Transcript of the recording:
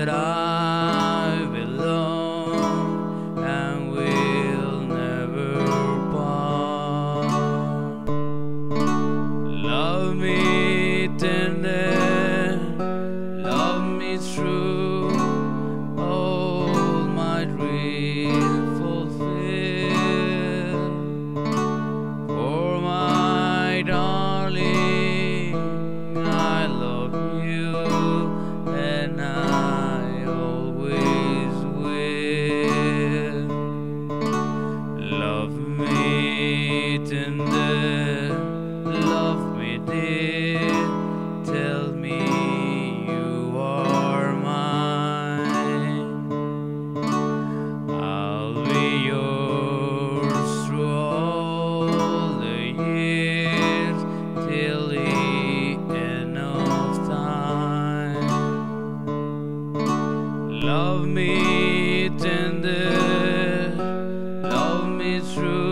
that I belong and will never part. Love me tender, love me true, all my dreams fulfill. For my darling, I love you, and I always will. Love me tender, love me dear, tell me you are mine. I'll be yours through all the years till the end of time. Love me tender, love me true.